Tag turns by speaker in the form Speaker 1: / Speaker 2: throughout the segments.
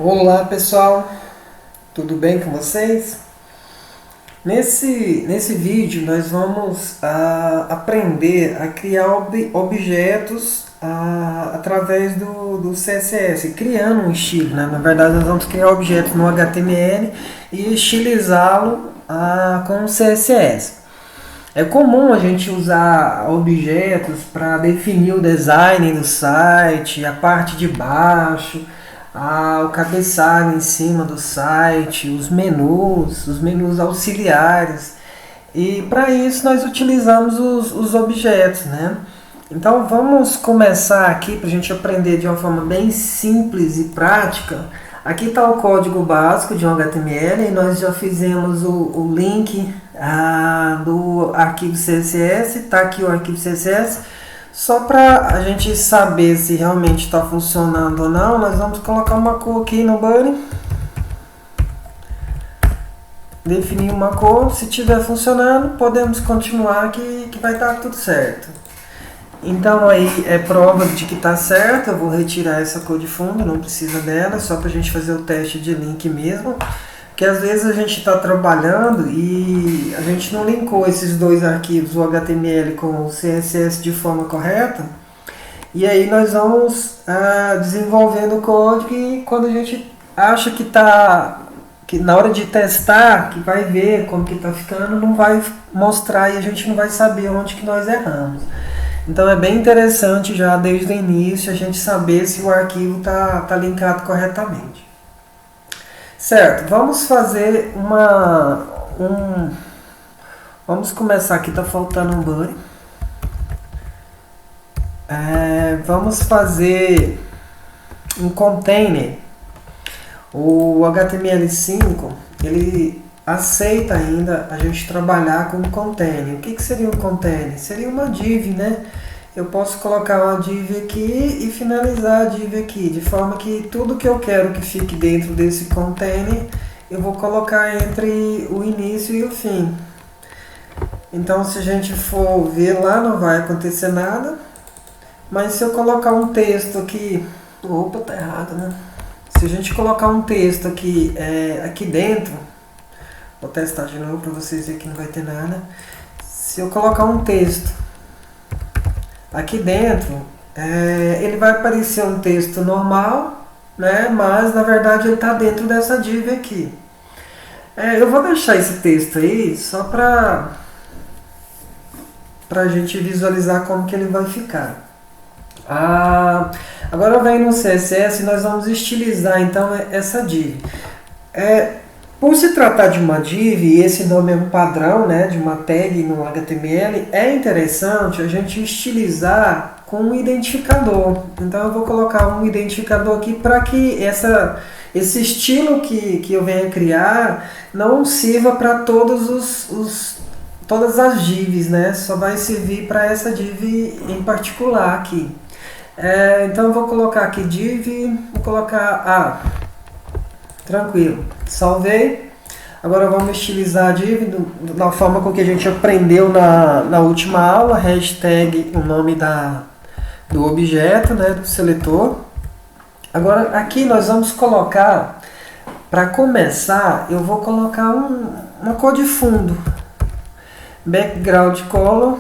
Speaker 1: Olá pessoal, tudo bem com vocês? Nesse vídeo nós vamos aprender a criar objetos através do CSS, criando um estilo, né? Na verdade nós vamos criar objetos no HTML e estilizá-lo com o CSS. É comum a gente usar objetos para definir o design do site, a parte de baixo, o cabeçalho em cima do site, os menus auxiliares. E para isso nós utilizamos os objetos, né? Então vamos começar aqui para a gente aprender de uma forma bem simples e prática. Aqui está o código básico de um HTML e nós já fizemos o link do arquivo CSS, está aqui o arquivo CSS. Só para a gente saber se realmente está funcionando ou não, nós vamos colocar uma cor aqui no body. Definir uma cor, se estiver funcionando, podemos continuar que vai estar tudo certo. Então aí é prova de que está certo, eu vou retirar essa cor de fundo, não precisa dela, só para a gente fazer o teste de link mesmo. Porque às vezes a gente está trabalhando e a gente não linkou esses dois arquivos, o HTML com o CSS de forma correta. E aí nós vamos desenvolvendo o código e quando a gente acha que na hora de testar, que vai ver como que está ficando, não vai mostrar e a gente não vai saber onde que nós erramos. Então é bem interessante já desde o início a gente saber se o arquivo está linkado corretamente. Certo, vamos fazer vamos começar aqui, está faltando um body. Vamos fazer um container. O HTML5 ele aceita ainda a gente trabalhar com um container. O que seria um container? Seria uma div, né? Eu posso colocar uma div aqui e finalizar a div aqui, de forma que tudo que eu quero que fique dentro desse container, eu vou colocar entre o início e o fim. Então, se a gente for ver lá, não vai acontecer nada. Mas se eu colocar um texto aqui... Opa, tá errado, né? Se a gente colocar um texto aqui, aqui dentro... Vou testar de novo para vocês verem que não vai ter nada. Se eu colocar um texto aqui dentro, ele vai aparecer um texto normal, né? Mas na verdade ele está dentro dessa div aqui. Eu vou deixar esse texto aí só para a gente visualizar como que ele vai ficar. Agora vem no CSS e nós vamos estilizar então essa div. Por se tratar de uma div, e esse nome é um padrão, né, de uma tag no HTML, é interessante a gente estilizar com um identificador. Então eu vou colocar um identificador aqui para que esse estilo que eu venha criar não sirva para todas as divs, né? Só vai servir para essa div em particular aqui. Então eu vou colocar aqui div, vou colocar tranquilo, salvei. Agora vamos estilizar a div da forma com que a gente aprendeu na última aula, hashtag o nome do objeto, né, do seletor. Agora aqui nós vamos colocar, para começar, eu vou colocar uma cor de fundo, background color.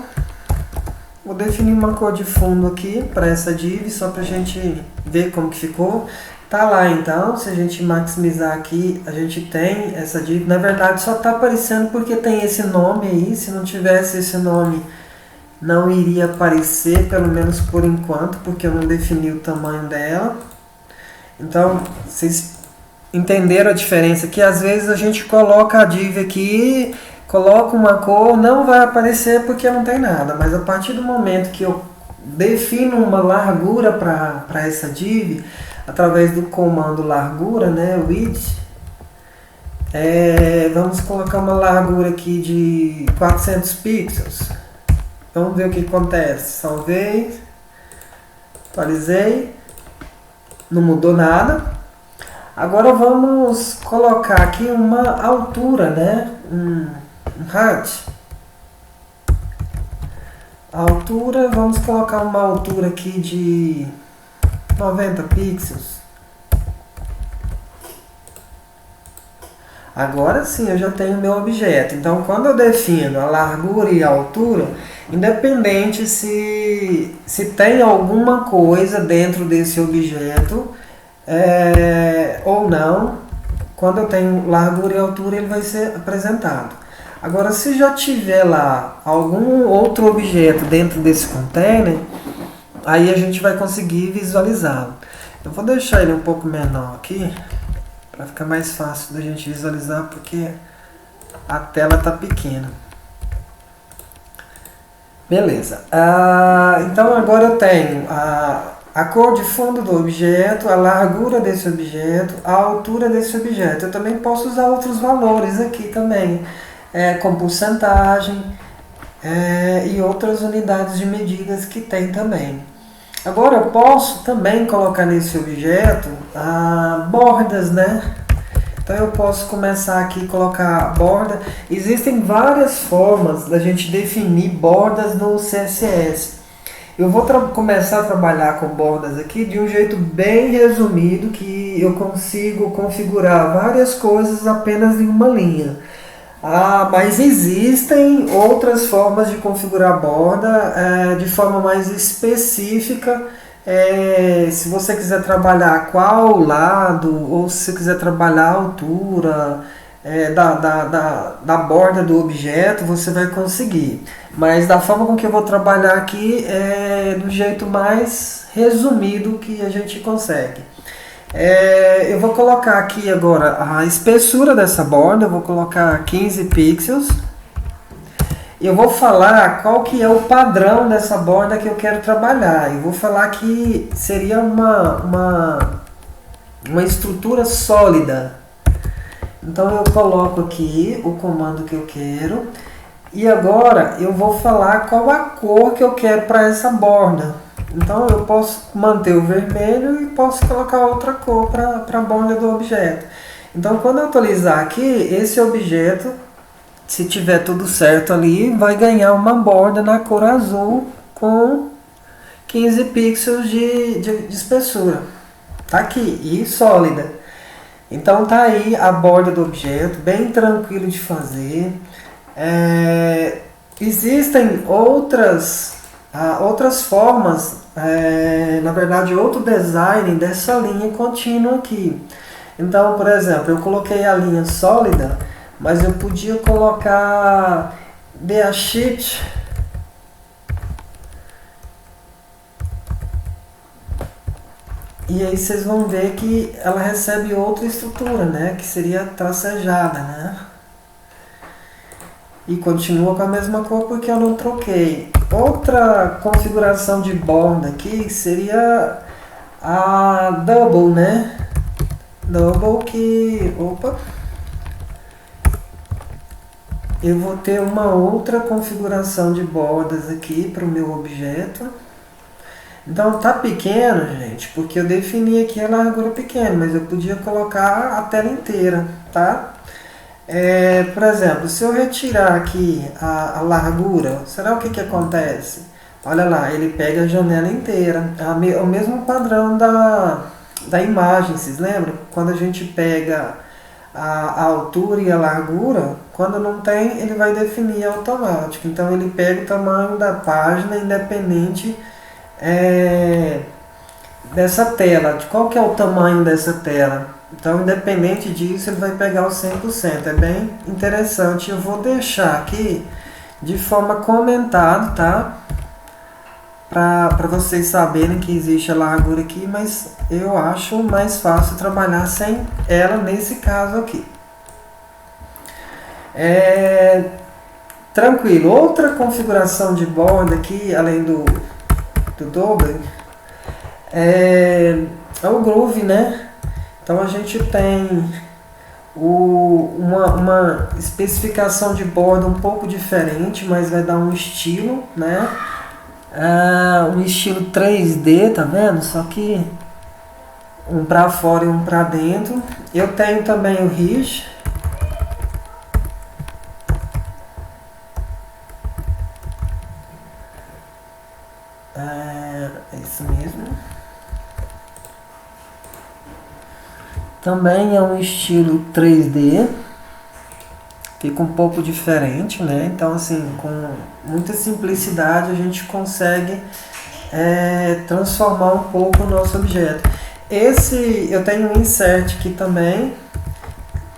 Speaker 1: Vou definir uma cor de fundo aqui para essa div, só para a gente ver como que ficou. Tá lá então, se a gente maximizar aqui, a gente tem essa div. Na verdade só está aparecendo porque tem esse nome aí. Se não tivesse esse nome, não iria aparecer, pelo menos por enquanto, porque eu não defini o tamanho dela. Então, vocês entenderam a diferença? Que às vezes a gente coloca a div aqui, coloca uma cor, não vai aparecer porque não tem nada. Mas a partir do momento que eu defino uma largura para essa div, através do comando largura, né, width, vamos colocar uma largura aqui de 400 pixels. Vamos ver o que acontece. Salvei, atualizei, não mudou nada. Agora vamos colocar aqui uma altura, né, um height. A altura, vamos colocar uma altura aqui de 90 pixels. Agora sim eu já tenho meu objeto. Então quando eu defino a largura e a altura, independente se tem alguma coisa dentro desse objeto ou não, quando eu tenho largura e altura ele vai ser apresentado. Agora se já tiver lá algum outro objeto dentro desse container, aí a gente vai conseguir visualizá-lo. Eu vou deixar ele um pouco menor aqui, para ficar mais fácil da gente visualizar, porque a tela está pequena. Beleza. Então agora eu tenho a cor de fundo do objeto, a largura desse objeto, a altura desse objeto. Eu também posso usar outros valores aqui também, com porcentagem e outras unidades de medidas que tem também. Agora eu posso também colocar nesse objeto bordas, né? Então eu posso começar aqui a colocar borda. Existem várias formas da gente definir bordas no CSS. Eu vou começar a trabalhar com bordas aqui de um jeito bem resumido, que eu consigo configurar várias coisas apenas em uma linha. Mas existem outras formas de configurar borda de forma mais específica. Se você quiser trabalhar qual lado, ou se você quiser trabalhar a altura da borda do objeto, você vai conseguir. Mas da forma com que eu vou trabalhar aqui é do jeito mais resumido que a gente consegue. Eu vou colocar aqui agora a espessura dessa borda, eu vou colocar 15 pixels. E eu vou falar qual que é o padrão dessa borda que eu quero trabalhar. Eu vou falar que seria uma estrutura sólida. Então eu coloco aqui o comando que eu quero. E agora eu vou falar qual a cor que eu quero para essa borda. Então eu posso manter o vermelho e posso colocar outra cor para a borda do objeto. Então quando eu atualizar aqui, esse objeto, se tiver tudo certo ali, vai ganhar uma borda na cor azul com 15 pixels de espessura. Tá aqui, e sólida. Então tá aí a borda do objeto, bem tranquilo de fazer. Existem outras formas, na verdade outro design dessa linha contínua aqui. Então, por exemplo, eu coloquei a linha sólida, mas eu podia colocar the sheet e aí vocês vão ver que ela recebe outra estrutura, né? Que seria tracejada, né? E continua com a mesma cor porque eu não troquei. Outra configuração de borda aqui seria a double, né? Double que... Opa! Eu vou ter uma outra configuração de bordas aqui para o meu objeto. Então tá pequeno, gente, porque eu defini aqui a largura pequena, mas eu podia colocar a tela inteira, tá? Por exemplo, se eu retirar aqui a largura, será o que acontece? Olha lá, ele pega a janela inteira. O mesmo padrão da imagem, vocês lembram? Quando a gente pega a altura e a largura, quando não tem, ele vai definir automático. Então ele pega o tamanho da página independente dessa tela, de qual que é o tamanho dessa tela. Então, independente disso, ele vai pegar o 100%. É bem interessante. Eu vou deixar aqui de forma comentada, tá? Para vocês saberem que existe a largura aqui, mas eu acho mais fácil trabalhar sem ela nesse caso aqui. Tranquilo. Outra configuração de borda aqui, além do double, é o groove, né? Então a gente tem uma especificação de borda um pouco diferente, mas vai dar um estilo, né? Um estilo 3D, tá vendo? Só que um para fora e um para dentro. Eu tenho também o Ridge. É isso mesmo. Também é um estilo 3D. fica um pouco diferente, né? Então, assim, com muita simplicidade a gente consegue transformar um pouco o nosso objeto. Eu tenho um insert aqui também,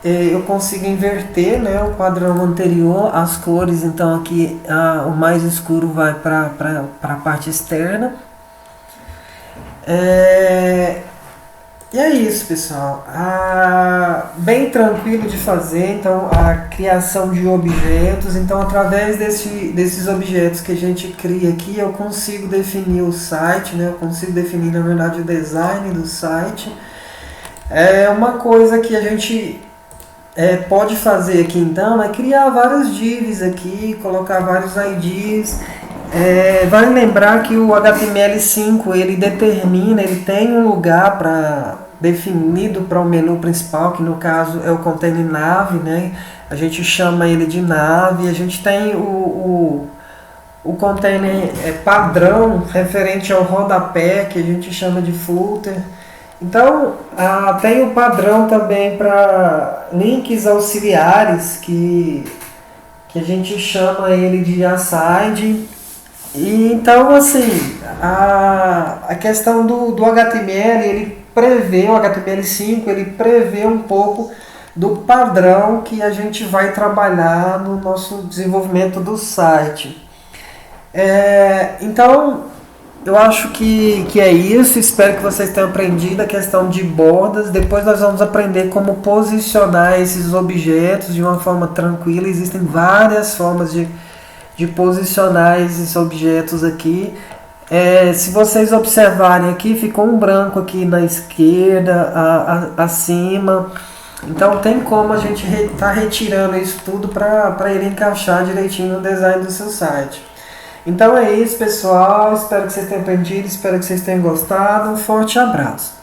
Speaker 1: eu consigo inverter, né, o padrão anterior, as cores, então aqui o mais escuro vai para a parte externa. E é isso, pessoal. Bem tranquilo de fazer, então a criação de objetos. Então, através desses objetos que a gente cria aqui, eu consigo definir o site, né? Eu consigo definir, na verdade, o design do site. Uma coisa que a gente pode fazer aqui, então, é criar vários divs aqui, colocar vários IDs. Vale lembrar que o HTML5 ele determina, ele tem um lugar definido para o menu principal, que no caso é o container nave, né? A gente chama ele de nave. A gente tem o container padrão referente ao rodapé, que a gente chama de footer. Então, tem o padrão também para links auxiliares, que a gente chama ele de aside. E então, assim, a questão do HTML, o HTML5, ele prevê um pouco do padrão que a gente vai trabalhar no nosso desenvolvimento do site. Então, eu acho que é isso. Espero que vocês tenham aprendido a questão de bordas. Depois nós vamos aprender como posicionar esses objetos de uma forma tranquila. Existem várias formas de posicionar esses objetos aqui. Se vocês observarem aqui, ficou um branco aqui na esquerda, acima. Então tem como a gente tá retirando isso tudo para ele encaixar direitinho no design do seu site. Então é isso, pessoal. Espero que vocês tenham aprendido, espero que vocês tenham gostado. Um forte abraço.